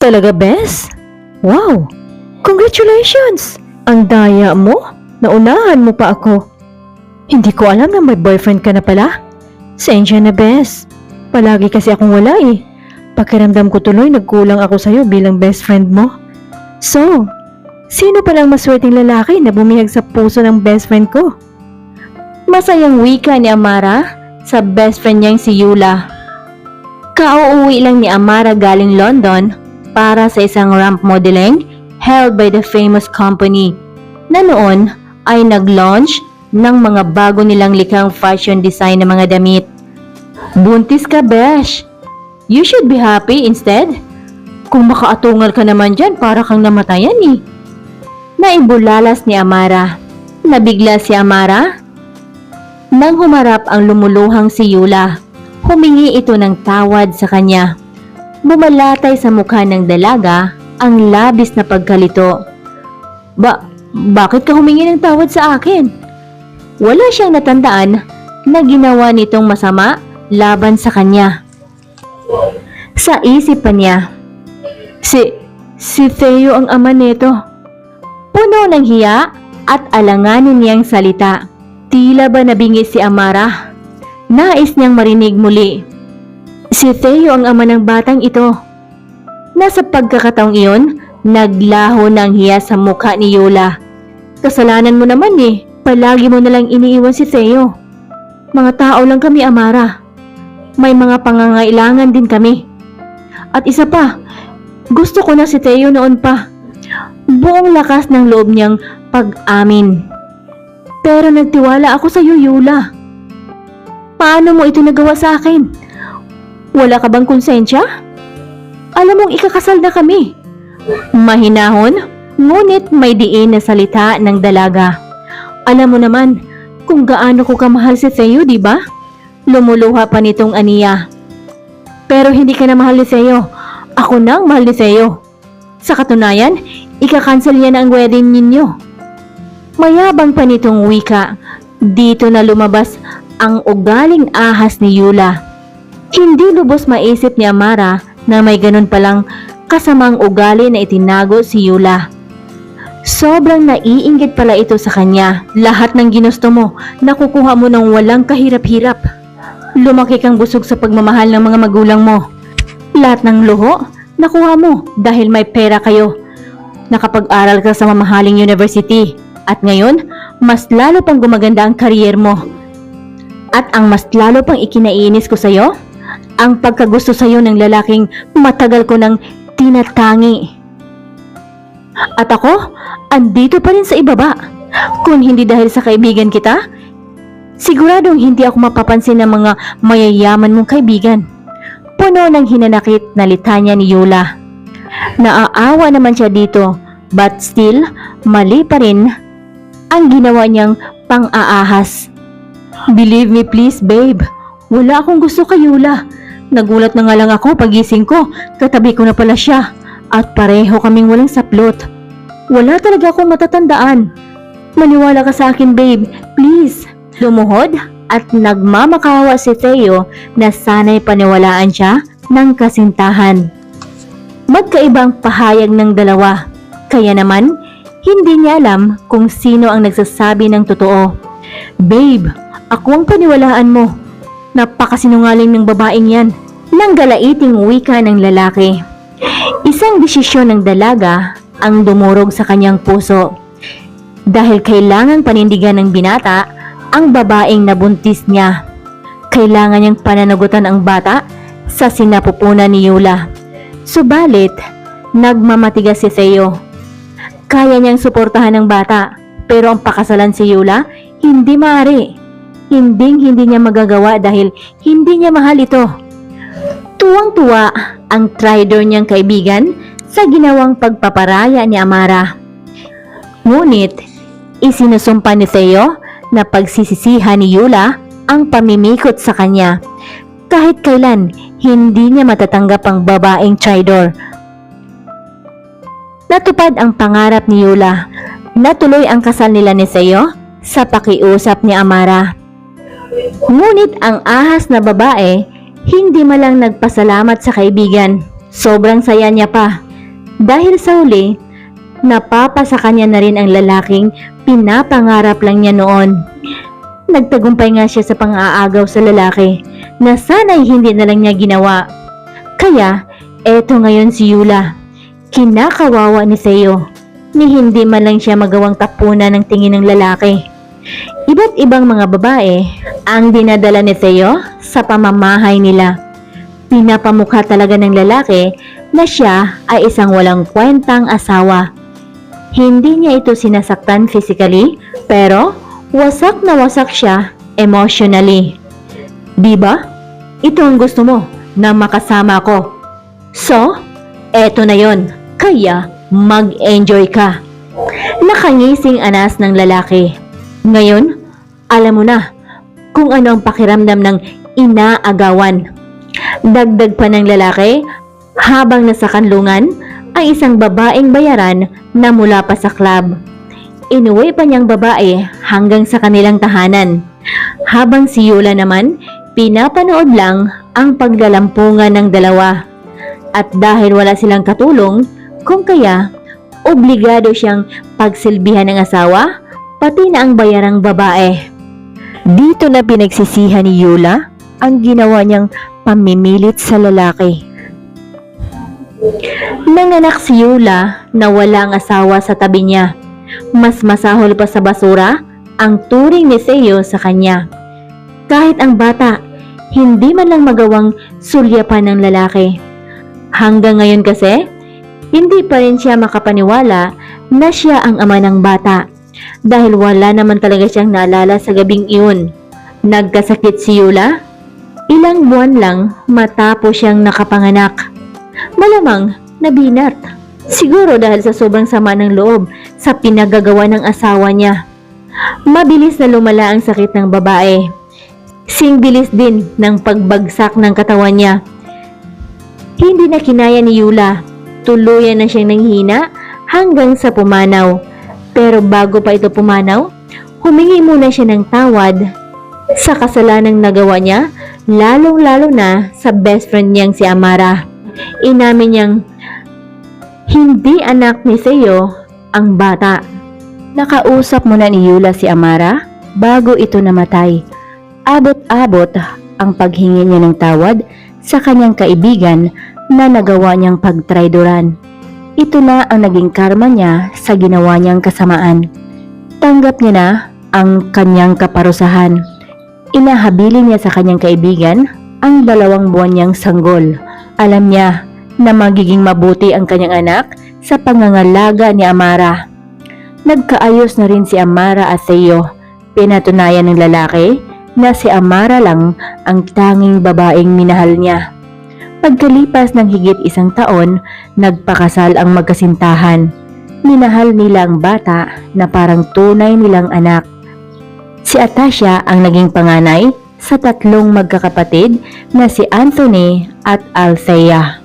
Talaga, Bes? Wow! Congratulations! Ang daya mo? Naunahan mo pa ako. Hindi ko alam na may boyfriend ka na pala. Sensya na, Bes. Palagi kasi akong wala eh. Pakiramdam ko tuloy nagkulang ako sa'yo bilang best friend mo. So, sino palang maswerteng lalaki na bumihag sa puso ng best friend ko? Masayang wika ni Amara sa best friend niyang si Yula. Kauuwi lang ni Amara galing London para sa isang ramp modeling held by the famous company na noon ay nag-launch ng mga bago nilang likhang fashion design na mga damit. Buntis ka, Besh! You should be happy instead. Kung makaatungal ka naman dyan, para kang namatayan eh. Naibulalas ni Amara. Nabigla si Amara. Nang humarap ang lumuluhang si Yula, humingi ito ng tawad sa kanya. Bumalatay sa mukha ng dalaga ang labis na pagkalito. Bakit ka humingi ng tawad sa akin? Wala siyang natandaan na ginawa nitong masama laban sa kanya. Sa isip pa niya, si Theo ang ama nito. Puno ng hiya at alanganin niyang salita. Tila ba nabingi si Amara? Nais niyang marinig muli. Si Theo ang ama ng batang ito. Nasa pagkakataong iyon, naglaho ng hiya sa mukha ni Yula. Kasalanan mo naman eh. Palagi mo nalang iniiwan si Theo. Mga tao lang kami, Amara. May mga pangangailangan din kami. At isa pa, gusto ko na si Theo noon pa. Buong lakas ng loob niyang pag-amin. Pero nagtiwala ako sa iyo, Yula. Paano mo ito nagawa sa akin? Wala ka bang konsensya? Alam mong ikakasal na kami. Mahinahon, ngunit may diin na salita ng dalaga. Alam mo naman kung gaano ko kamahal si Theo, di ba? Lumuluha pa nitong aniya. Pero hindi ka na mahal ni Theo. Ako na ang mahal ni Theo. Sa katunayan, ikakancel niya na ang wedding ninyo. Mayabang pa nitong wika. Dito na lumabas ang ugaling ahas ni Yula. Hindi lubos maisip ni Amara na may ganun palang kasamang ugali na itinago si Yula. Sobrang naiinggit pala ito sa kanya. Lahat ng ginusto mo, nakukuha mo ng walang kahirap-hirap. Lumaki kang busog sa pagmamahal ng mga magulang mo. Lahat ng luho, nakuha mo dahil may pera kayo. Nakapag-aral ka sa mamahaling university. At ngayon, mas lalo pang gumaganda ang career mo. At ang mas lalo pang ikinainis ko sa'yo, ang pagkagusto sa'yo ng lalaking matagal ko nang tinatangi. At ako, andito pa rin sa ibaba. Kung hindi dahil sa kaibigan kita, siguradong hindi ako mapapansin ng mga mayayaman mong kaibigan. Puno ng hinanakit na litanya ni Yula. Naaawa naman siya dito, but still, mali pa rin ang ginawa niyang pang-aahas. Believe me please, babe. Wala akong gusto kay Yula. Nagulat na nga lang ako pagising ko. Katabi ko na pala siya. At pareho kaming walang saplot. Wala talaga akong matatandaan. Maniwala ka sa akin, babe. Please. Lumuhod at nagmamakawa si Theo na sana'y paniwalaan siya ng kasintahan. Magkaibang pahayag ng dalawa. Kaya naman, hindi niya alam kung sino ang nagsasabi ng totoo. Babe, ako ang paniwalaan mo. Napakasinungaling ng babaeng yan. Nang galaiting wika ng lalaki. Isang desisyon ng dalaga ang dumurog sa kanyang puso. Dahil kailangang panindigan ng binata ang babaeng nabuntis niya. Kailangan niyang pananagutan ang bata sa sinapupunan ni Yula. Subalit, nagmamatigas si Theo. Kaya niyang suportahan ang bata, pero ang pakasalan si Yula, hindi maaari. Hindi niya magagawa dahil hindi niya mahal ito. Tuwang-tuwa ang traidor niyang kaibigan sa ginawang pagpaparaya ni Amara. Ngunit, isinusumpa ni Theo na pagsisisihan ni Yula ang pamimikot sa kanya. Kahit kailan, hindi niya matatanggap ang babaeng traidor. Natupad ang pangarap ni Yula. Natuloy ang kasal nila ni Theo sa pakiusap ni Amara. Ngunit ang ahas na babae, hindi malang nagpasalamat sa kaibigan. Sobrang saya niya pa Dahil sa huli, napapa sa kanya na rin ang lalaking pinapangarap lang niya noon. Nagtagumpay nga siya sa pang-aagaw sa lalaki na sana'y hindi na lang niya ginawa. Kaya, eto ngayon si Yula. Kinakawawa ni Seo ni hindi man lang siya magawang tapunan ng tingin ng lalaki. Iba't ibang mga babae ang dinadala ni Seo sa pamamahay nila. Pinapamukha talaga ng lalaki na siya ay isang walang kwentang asawa. Hindi niya ito sinasaktan physically, pero wasak na wasak siya emotionally. Diba? Ito ang gusto mo na makasama ko. So, eto na yon. Kaya mag-enjoy ka. Nakangising anas ng lalaki. Ngayon, alam mo na kung ano ang pakiramdam ng inaagawan. Dagdag pa ng lalaki, habang nasa kanlungan, ang isang babaeng bayaran na mula pa sa club. Inuwi pa niyang babae hanggang sa kanilang tahanan. Habang si Yula naman, pinapanood lang ang paglalampungan ng dalawa. At dahil wala silang katulong, kung kaya, obligado siyang pagsilbihan ng asawa, pati na ang bayarang babae. Dito na pinagsisihan ni Yula ang ginawa niyang pamimilit sa lalaki. Nanganak si Yula na walang asawa sa tabi niya. Mas masahol pa sa basura ang turing ni Seo sa kanya. Kahit ang bata, hindi man lang magawang sulyapan ng lalaki. Hanggang ngayon kasi, hindi pa rin siya makapaniwala na siya ang ama ng bata. Dahil wala naman talaga siyang naalala sa gabing iyon. Nagkasakit si Yula ilang buwan lang matapos siyang nakapanganak. Malamang nabinat. Siguro dahil sa sobrang sama ng loob sa pinagagawa ng asawa niya. Mabilis na lumala ang sakit ng babae. Singbilis din ng pagbagsak ng katawan niya. Hindi na kinaya ni Yula. Tuluyan na siyang nanghina hanggang sa pumanaw. Pero bago pa ito pumanaw, humingi muna siya ng tawad sa kasalanang nagawa niya, lalong-lalo na sa best friend niyang si Amara. Inamin niyang hindi anak ni Seo ang bata. Nakausap muna ni Yula si Amara bago ito namatay. Abot-abot ang paghingi niya ng tawad sa kanyang kaibigan na nagawa niyang pagtraidoran. Ito na ang naging karma niya sa ginawa niyang kasamaan. Tanggap niya na ang kanyang kaparusahan. Inahabilin niya sa kanyang kaibigan ang 2 buwan niyang sanggol. Alam niya na magiging mabuti ang kanyang anak sa pangangalaga ni Amara. Nagkaayos na rin si Amara at Seo. Pinatunayan ng lalaki na si Amara lang ang tanging babaeng minahal niya. Pagkalipas ng higit 1 taon, nagpakasal ang magkasintahan. Minahal nila ang bata na parang tunay nilang anak. Si Atasha ang naging panganay sa 3 magkakapatid na si Anthony at Althea.